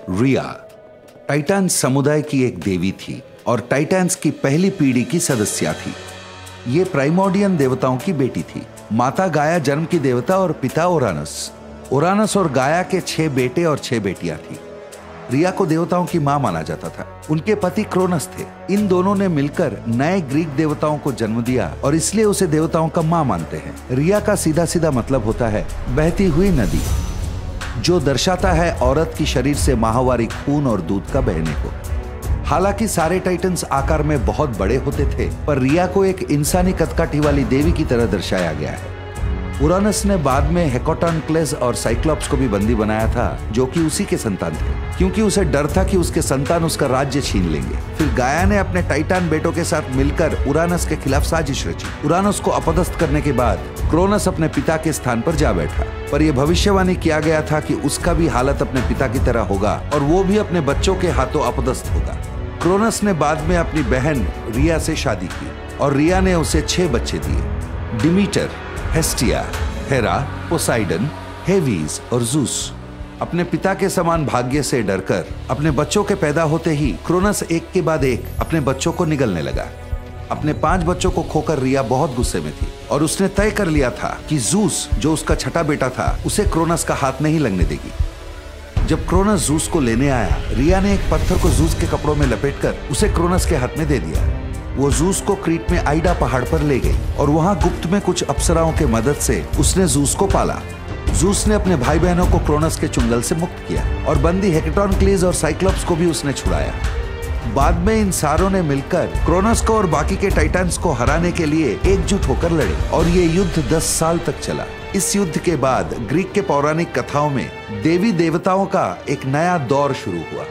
रिया Titan समुदाय की एक देवी थी और टाइटन्स की पहली पीढ़ी की सदस्य थी। ये प्राइमोर्डियन देवताओं की बेटी थी। माता गाया जन्म की देवता और पिता ओरानस। ओरानस और गाया के 6 बेटे और 6 बेटियां थी। रिया को देवताओं की मां माना जाता था। उनके पति क्रोनस थे। इन दोनों ने मिलकर नए ग्रीक देवताओं को जन्म दिया और इसलिए उसे देवताओं का मां मानते हैं। रिया का सीधा सीधा मतलब होता है बहती हुई नदी, जो दर्शाता है औरत की शरीर से माहवारी खून और दूध का बहने को। हालांकि सारे टाइटन्स आकार में बहुत बड़े होते थे, पर रिया को एक इंसानी कदकाठी वाली देवी की तरह दर्शाया गया है। उरानस ने बाद में हेकोटोनक्लेस और साइक्लोप्स को भी बंदी बनाया था, जो कि उसी के संतान थे, क्योंकि उसे डर था कि उसके संतान उसका राज्य छीन लेंगे। फिर गाया ने अपने टाइटन बेटों के साथ मिलकर उरानस के खिलाफ साजिश रची। उरानस को अपदस्थ करने के बाद क्रोनस अपने पिता के स्थान पर जा बैठा, पर यह भविष्यवाणी किया गया था कि उसका भी हालत अपने पिता की तरह होगा और वो भी अपने बच्चों के हाथों अपदस्थ होगा। क्रोनस ने बाद में अपनी बहन रिया से शादी की और रिया ने उसे 6 बच्चे दिए: डिमीटर, हेस्टिया, हेरा, पोसाइडन, हेवीज और जूस। अपने पिता के समान भाग्य से डरकर अपने बच्चों के पैदा होते ही क्रोनस एक के बाद एक अपने बच्चों को निगलने लगा। अपने 5 बच्चों को खोकर रिया बहुत गुस्से में थी और उसने तय कर लिया था कि जूस, जो उसका छठा बेटा था, उसे क्रोनस का हाथ नहीं लगने देगी। जब क्रोनस जूस को लेने आया, रिया ने एक पत्थर को जूस के कपड़ों में लपेटकर उसे क्रोनस के हाथ में दे दिया। वो जूस को क्रीट में आइडा पहाड़ पर ले गई और वहां गुप्त में कुछ अप्सराओं के मदद से उसने जूस को पाला। जूस ने अपने भाई बहनों को क्रोनस के चुंगल से मुक्त किया और बंदी हेकेटोनक्लेस और साइक्लोप्स को भी उसने छुड़ाया। बाद में इन सारों ने मिलकर क्रोनस को और बाकी के टाइटन्स को हराने के लिए एकजुट होकर लड़े और ये युद्ध 10 साल तक चला। इस युद्ध के बाद ग्रीक के पौराणिक कथाओं में देवी देवताओं का एक नया दौर शुरू हुआ।